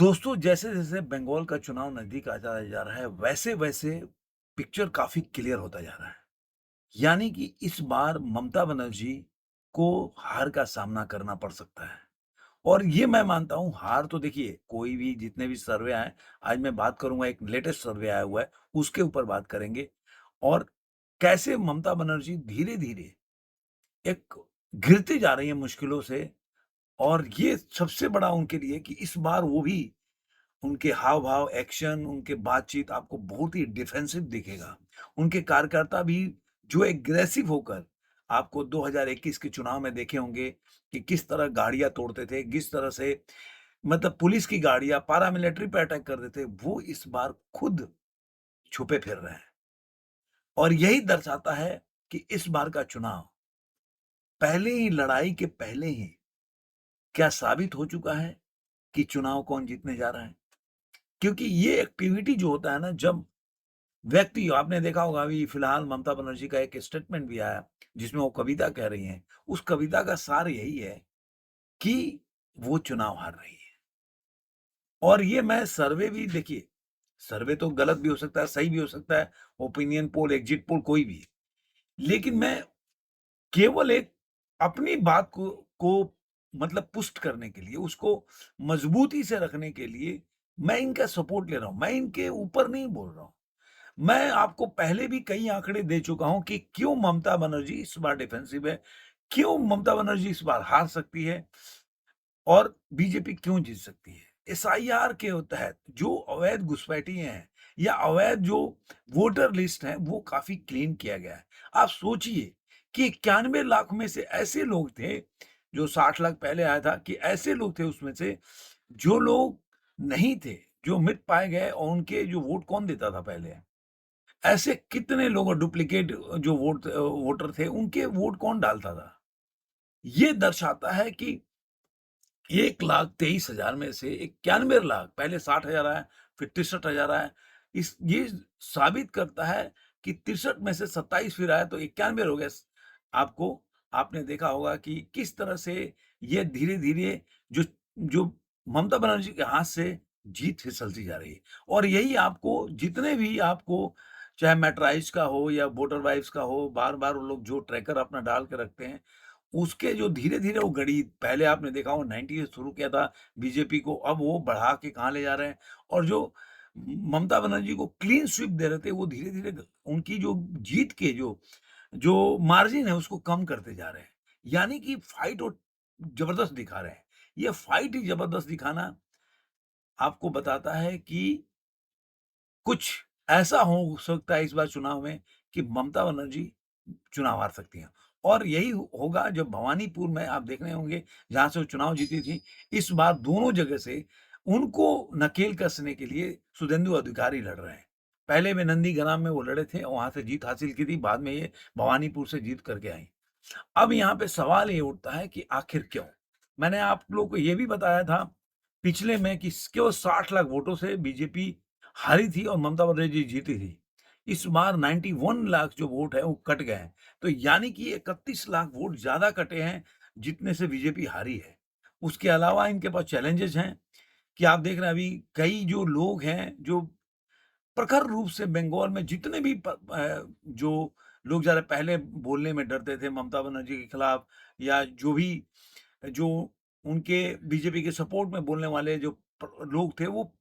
दोस्तों, जैसे-जैसे बंगाल का चुनाव नज़दीक आता जा रहा है, वैसे-वैसे पिक्चर काफ़ी क्लियर होता जा रहा है। यानी कि इस बार ममता बनर्जी को हार का सामना करना पड़ सकता है। और ये मैं मानता हूँ, हार तो देखिए, कोई भी जितने भी सर्वे आए, आज मैं बात करूँगा, एक लेटेस्ट सर्वे आया हुआ है, उसके ऊपर बात करेंगे। और कैसे ममता बनर्जी धीरे-धीरे एक घिरती जा रही है मुश्किलों से। और ये सबसे बड़ा उनके लिए कि इस बार वो भी उनके हाव-भाव, एक्शन, उनके बातचीत आपको बहुत ही डिफेंसिव दिखेगा। उनके कार्यकर्ता भी जो एग्रेसिव होकर आपको 2021 के चुनाव में देखे होंगे कि किस तरह गाड़ियाँ तोड़ते थे, किस तरह से मतलब पुलिस की गाड़ियाँ पैरामिलिट्री पे अटैक कर देते, वो इस बार खुद छुपे फिर रहे हैं। और यही दर्शाता है कि इस बार का चुनाव पहले ही लड़ाई के पहले ही क्या साबित हो चुका है कि चुनाव कौन जीतने जा रहा है। क्योंकि ये एक्टिविटी जो होता है ना, जब व्यक्ति, आपने देखा होगा अभी फिलहाल ममता बनर्जी का एक स्टेटमेंट भी आया, जिसमें वो कविता कह रही हैं। उस कविता का सार यही है कि वो चुनाव हार रही है। और ये मैं सर्वे भी देखिए, सर्वे तो गलत भी हो सकता है, सही भी हो सकता है, ओपिनियन पोल, एग्जिट पोल, कोई भी। लेकिन मैं केवल एक अपनी बात को मतलब पुष्ट करने के लिए, उसको मजबूती से रखने के लिए मैं इनका सपोर्ट ले रहा हूँ। मैं इनके ऊपर नहीं बोल रहा हूँ। मैं आपको पहले भी कई आंकड़े दे चुका हूं कि क्यों ममता बनर्जी इस बार डिफेंसिव है, क्यों ममता बनर्जी इस बार हार सकती है और बीजेपी क्यों जीत सकती है। एसआईआर के तहत जो अवैध घुसपैठियां हैं या अवैध जो वोटर लिस्ट है, वो काफी क्लीन किया गया है। आप सोचिए कि 91 लाख में से ऐसे लोग थे, जो 60 लाख पहले आया था, कि ऐसे लोग थे उसमें से जो लोग नहीं थे, जो मिट पाए गए, और उनके जो वोट कौन देता था पहले। ऐसे कितने लोग डुप्लीकेट जो वोटर थे, उनके वोट कौन डालता था? ये दर्शाता है कि 1,23,000 में से 91 लाख, पहले 60,000 आया, फिर 63,000 आया। ये साबित करता है कि 63 में से 27 फिर आया, तो 91 हो गए। आपको आपने देखा होगा कि किस तरह से ये धीरे-धीरे जो जो ममता बनर्जी के हाथ से जीत फिसलती जा रही है। और यही आपको जितने भी आपको, चाहे मैट्राइज का हो या वोटर वाइब्स का हो, बार-बार वो लोग जो ट्रैकर अपना डाल के रखते हैं, उसके जो धीरे-धीरे वो गणित, पहले आपने देखा हो 90 से शुरू किया था बीजेपी को, अब वो बढ़ा के कहाँ ले जा रहे हैं। और जो ममता बनर्जी को क्लीन स्वीप दे रहे थे, वो धीरे-धीरे उनकी जो जीत के जो जो मार्जिन है, उसको कम करते जा रहे हैं। यानी कि फाइट वो जबरदस्त दिखा रहे हैं। ये फाइट ही जबरदस्त दिखाना आपको बताता है कि कुछ ऐसा हो सकता है इस बार चुनाव में कि ममता बनर्जी चुनाव हार सकती हैं। और यही होगा जब भवानीपुर में आप देख रहे होंगे, जहाँ से वो चुनाव जीती थी, इस बार दोनों जगह से उनको नकेल कसने के लिए शुभेंदु अधिकारी लड़ रहे हैं। पहले में नंदीग्राम में वो लड़े थे और वहाँ से जीत हासिल की थी, बाद में ये भवानीपुर से जीत करके आई। अब यहाँ पे सवाल ये उठता है कि आखिर क्यों? मैंने आप लोगों को ये भी बताया था पिछले में कि केवल 60 लाख वोटों से बीजेपी हारी थी और ममता बनर्जी जीती थी। इस बार 91 लाख जो वोट है वो कट गए हैं। तो यानी कि 31 लाख वोट ज़्यादा कटे हैं, जितने से बीजेपी हारी है। उसके अलावा इनके पास चैलेंजेज़ हैं कि आप देख रहे हैं, अभी कई जो लोग हैं, जो प्रखर रूप से बंगाल में जितने भी जो लोग ज़्यादा पहले बोलने में डरते थे ममता बनर्जी के खिलाफ, या जो भी जो उनके बीजेपी के सपोर्ट में बोलने वाले जो लोग थे, वो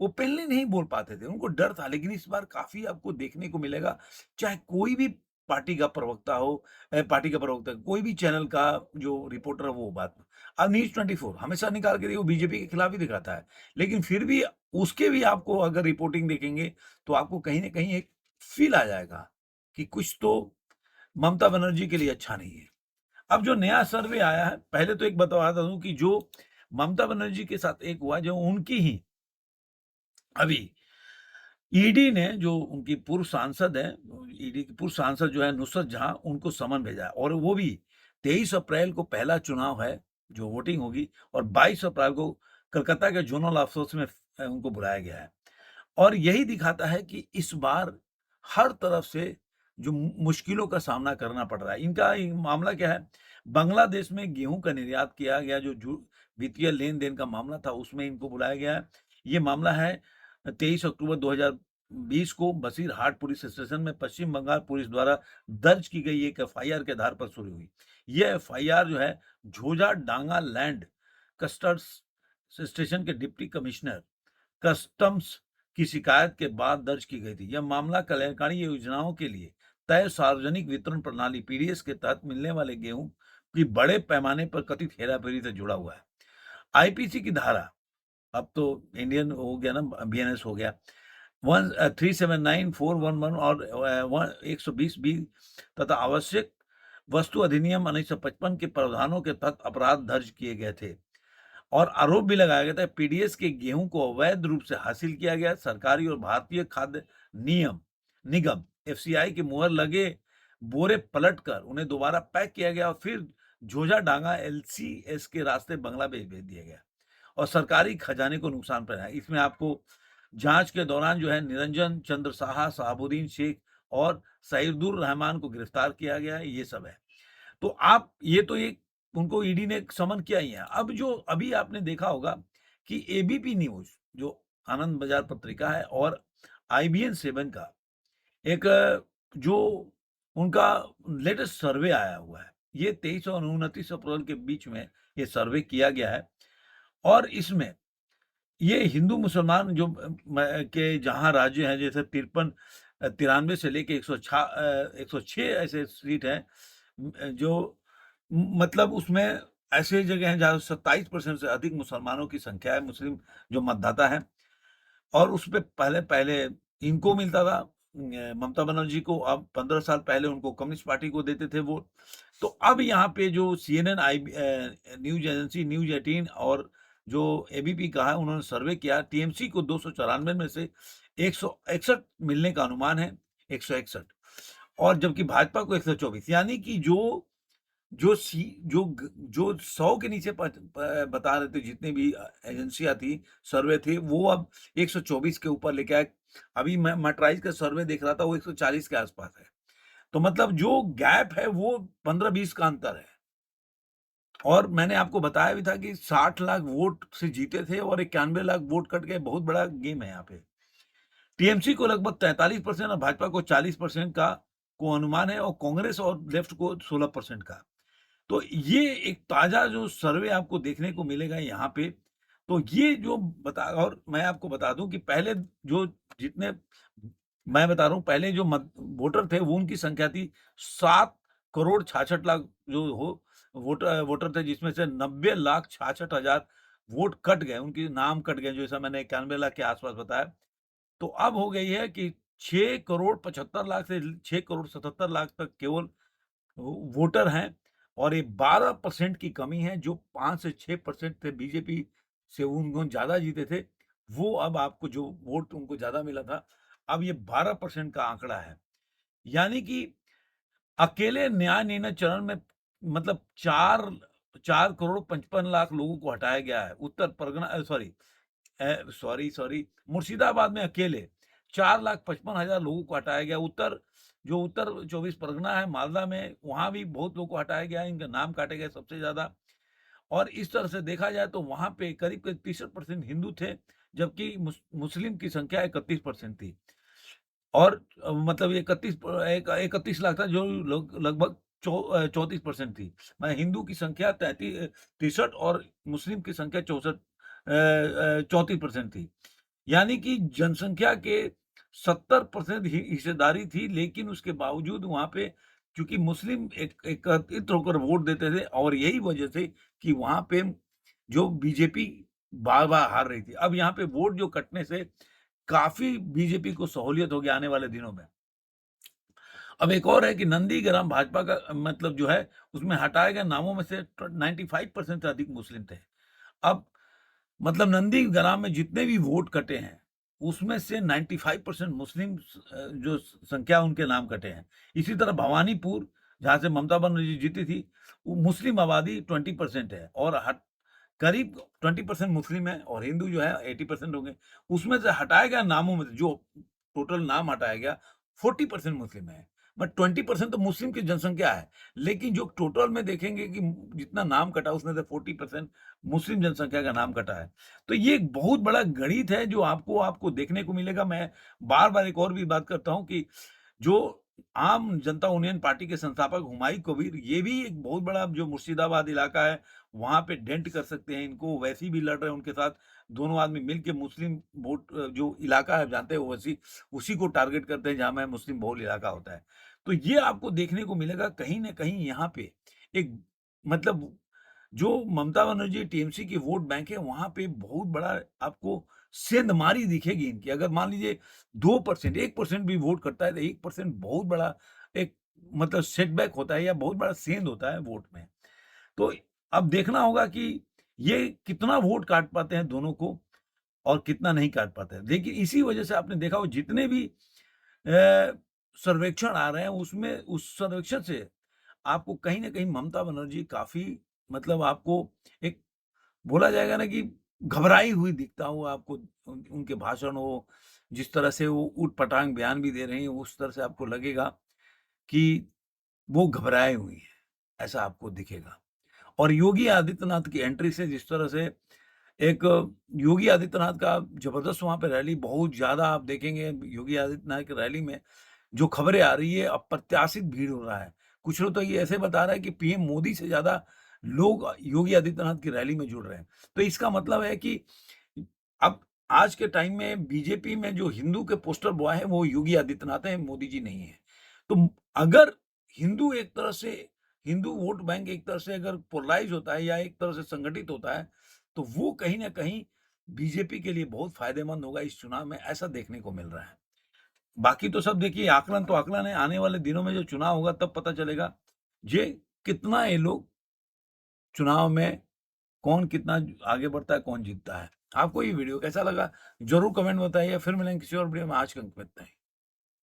पहले नहीं बोल पाते थे, उनको डर था। लेकिन इस बार काफी आपको देखने को मिलेगा, चाहे कोई भी पार्टी का प्रवक्ता हो, पार्टी का प्रवक्ता, कोई भी चैनल का जो रिपोर्टर हो, वो बात। अब न्यूज 24 हमेशा निकाल के देखो, बीजेपी के खिलाफ ही दिखाता है। लेकिन फिर भी उसके भी आपको अगर रिपोर्टिंग देखेंगे, तो आपको कहीं ना कहीं एक फील आ जाएगा कि कुछ तो ममता बनर्जी के लिए अच्छा नहीं है। अब जो नया सर्वे आया है, पहले तो एक बताता हूँ कि जो ममता बनर्जी के साथ एक हुआ, जो उनकी ही अभी ईडी ने, जो उनकी पूर्व सांसद हैं, ईडी की पूर्व सांसद जो है नुसरत जहां, उनको समन भेजा है। और वो भी 23 अप्रैल को पहला चुनाव है, जो वोटिंग होगी, और 22 अप्रैल को कलकत्ता के जोनल ऑफिस में उनको बुलाया गया है। और यही दिखाता है कि इस बार हर तरफ से जो मुश्किलों का सामना करना पड़ रहा है। इनका ये मामला क्या है, बांग्लादेश में गेहूँ का निर्यात किया गया, जो वित्तीय लेन-देन का मामला था, उसमें इनको बुलाया गया है। ये मामला है 23 अक्टूबर 2020 को बसीरहाट पुलिस स्टेशन में पश्चिम बंगाल पुलिस द्वारा दर्ज की गई एक एफआईआर के आधार पर शुरू हुई। ये एफआईआर जो है झोजा डांगा लैंड कस्टम्स स्टेशन के डिप्टी कमिश्नर कस्टम्स की शिकायत के बाद दर्ज की गई थी। यह मामला कल्याणकारी योजनाओं के लिए तय सार्वजनिक वितरण प्रणाली पीडीएस के तहत मिलने वाले गेहूं की बड़े पैमाने पर कथित हेराफेरी से जुड़ा हुआ है। आईपीसी की धारा, अब तो इंडियन हो गया ना, बीएनएस हो गया, 379 411 और 120 बी तथा आवश्यक वस्तु अधिनियम 1955 के प्रावधानों के तहत अपराध दर्ज किए गए थे और आरोप भी लगाया गया था पीडीएस के गेहूं को अवैध रूप से हासिल किया गया। सरकारी और भारतीय खाद्य नियम निगम एफसीआई की मुहर लगे बोरे पलटकर उन्हें दोबारा पैक किया गया और फिर झोजा डांगा एलसीएस के रास्ते बांग्लादेश भेज दिया गया और सरकारी खजाने को नुकसान पहुंचाया। इसमें आपको जांच के दौरान जो है निरंजन चंद्र साहा, शहाबुद्दीन शेख और सईदुर रहमान को गिरफ्तार किया गया है। ये सब है। तो आप ये तो एक उनको ईडी ने समन किया ही है। अब जो अभी आपने देखा होगा कि एबीपी न्यूज जो आनंद बाजार पत्रिका है और आईबीएन 7 का एक जो उनका लेटेस्ट सर्वे आया हुआ है, ये 23 और 29 अप्रैल के बीच में ये सर्वे किया गया है और इसमें ये हिंदू मुसलमान जो के जहां राज्य हैं, जैसे 93 से लेके 106 ऐसे सीट हैं जो मतलब उसमें ऐसे जगह हैं जहां 27% से अधिक मुसलमानों की संख्या है, मुस्लिम जो मतदाता है और उसपे पहले पहले इनको मिलता था, ममता बनर्जी को। अब 15 साल पहले उनको कम्युनिस्ट पार्टी को देते थे वोट। तो अब यहाँ पे जो सीएनएन न्यूज एजेंसी न्यूज 18 और जो एबीपी का है, उन्होंने सर्वे किया, टीएमसी को 294 में से 161 मिलने का अनुमान है, 161, और जबकि भाजपा को 124, यानी कि जो सी जो 100 के नीचे बता रहे थे जितने भी एजेंसियां थी, सर्वे थे, वो अब 124 के ऊपर लेके आए। अभी मैं मैट्राइज का सर्वे देख रहा था, वो 140 के आसपास है। तो मतलब जो गैप है वो 15-20 का अंतर है। और मैंने आपको बताया भी था कि 60 लाख वोट से जीते थे और 91 लाख वोट कट गए। बहुत बड़ा गेम है यहाँ पे। टीएमसी को लगभग 43% और भाजपा को 40% का को अनुमान है और कांग्रेस और लेफ्ट को 16% का। तो ये एक ताजा जो सर्वे आपको देखने को मिलेगा यहाँ पे। तो ये जो बता, और मैं आपको बता दूं कि पहले जो जितने मैं बता रहा हूँ, पहले जो वोटर थे वो उनकी संख्या थी 7 करोड़ 66 लाख जो वोटर थे, जिसमें से 90 लाख 66 हजार वोट कट गए, उनके नाम कट गए, जैसा मैंने 91 लाख के आसपास बताया। तो अब हो गई है कि 6 करोड़ 75 लाख से 6 करोड़ 77 लाख तक केवल वोटर हैं और ये 12% की कमी है। जो 5 से 6% थे बीजेपी से, उनको ज्यादा जीते थे, वो अब आपको जो वोट उनको ज्यादा मिला था, अब ये 12% का आंकड़ा है। यानी कि अकेले न्याय निर्णय चरण में मतलब 4 करोड़ 55 लाख लोगों को हटाया गया है। उत्तर परगना सॉरी मुर्शिदाबाद में अकेले 4,55,000 लोगों को हटाया गया। उत्तर 24 परगना है, मालदा में, वहां भी बहुत लोगों को हटाया गया, इनके नाम काटे गए सबसे ज्यादा। और इस तरह से देखा जाए तो वहां पे करीब करीब 63% हिंदू थे, जबकि मुस्लिम की संख्या 31% थी। और मतलब 31 लाख था, जो लगभग 34% थी। मैं हिंदू की संख्या 63 और मुस्लिम की संख्या 34% थी। यानी कि जनसंख्या के 70% हिस्सेदारी थी, लेकिन उसके बावजूद वहां पे क्योंकि मुस्लिम एकत्रित होकर वोट देते थे और यही वजह से कि वहां पे जो बीजेपी बार बार हार रही थी। अब यहाँ पे वोट जो कटने से काफी बीजेपी को सहूलियत होगी आने वाले दिनों में। अब एक और है कि नंदीग्राम भाजपा का मतलब जो है, उसमें हटाए गए नामों में से 95% से अधिक मुस्लिम थे। अब मतलब नंदीग्राम में जितने भी वोट कटे हैं, उसमें से 95% मुस्लिम जो संख्या उनके नाम कटे हैं। इसी तरह भवानीपुर, जहां से ममता बनर्जी जीती थी, वो मुस्लिम आबादी 20% है और करीब 20% मुस्लिम है और हिंदू जो है 80% होंगे। उसमें से हटाए गए नामों में जो टोटल नाम हटाया गया, 40% मुस्लिम है। बट 20% तो मुस्लिम की जनसंख्या है। लेकिन जो टोटल में देखेंगे कि जितना नाम कटा उसमें से 40% मुस्लिम जनसंख्या का नाम कटा है। तो ये एक बहुत बड़ा गणित है जो आपको आपको देखने को मिलेगा। मैं बार-बार एक और भी बात करता हूँ कि जो आम जनता यूनियन पार्टी के संस्थापक हुमायूं कबीर, ये भी एक बहुत बड़ा जो मुर्शिदाबाद इलाका है, वहाँ पे डेंट कर सकते हैं इनको। वैसी भी लड़ रहे हैं उनके साथ, दोनों आदमी मिलके मुस्लिम वोट जो इलाका है जानते हो वैसी उसी को टारगेट करते हैं जहाँ में मुस्लिम बहुल इलाका होता है। तो ये आपको देखने को मिलेगा कहीं न कहीं यहाँ पे एक मतलब जो ममता बनर्जी टीएमसी की वोट बैंक है, वहाँ पे बहुत बड़ा आपको सेंधमारी दिखेगी इनकी। अगर मान लीजिए 2% 1% भी वोट करता है तो 1% बहुत बड़ा एक मतलब सेटबैक होता है या बहुत बड़ा सेंध होता है वोट में। तो अब देखना होगा कि ये कितना वोट काट पाते हैं दोनों को और कितना नहीं काट पाते हैं। लेकिन इसी वजह से आपने देखा हो जितने भी सर्वेक्षण आ रहे हैं उसमें उस सर्वेक्षण से आपको कहीं न कहीं ममता बनर्जी काफ़ी मतलब आपको एक बोला जाएगा ना कि घबराई हुई दिखता हो आपको उनके भाषण हो, जिस तरह से वो ऊट-पटांग बयान भी दे रही हैं, उस तरह से आपको लगेगा कि वो घबराई हुई हैं, ऐसा आपको दिखेगा। और योगी आदित्यनाथ की एंट्री से जिस तरह से एक योगी आदित्यनाथ का ज़बरदस्त वहाँ पे रैली बहुत ज़्यादा आप देखेंगे योगी आदित्यनाथ की रैली में जो खबरें आ रही है अप्रत्याशित भीड़ हो रहा है। कुछ लोग तो ये ऐसे बता रहा है कि पीएम मोदी से ज़्यादा लोग योगी आदित्यनाथ की रैली में जुड़ रहे हैं। तो इसका मतलब है कि अब आज के टाइम में बीजेपी में जो हिंदू के पोस्टर बॉय हैं वो योगी आदित्यनाथ हैं, मोदी जी नहीं हैं। तो अगर हिंदू एक तरह से हिंदू वोट बैंक एक तरह से अगर पोलराइज़ होता है या एक तरह से संगठित होता है, तो वो कहीं न कहीं बीजेपी के लिए बहुत फ़ायदेमंद होगा इस चुनाव में, ऐसा देखने को मिल रहा है। बाकी तो सब देखिए आकलन तो आकलन है, आने वाले दिनों में जो चुनाव होगा तब पता चलेगा, जे कितना ये लोग चुनाव में कौन कितना आगे बढ़ता है, कौन जीतता है। आपको ये वीडियो कैसा लगा? ज़रूर कमेंट में बताइए, फिर मिलेंगे किसी और वीडियो में, आज के अंक में इतना ही।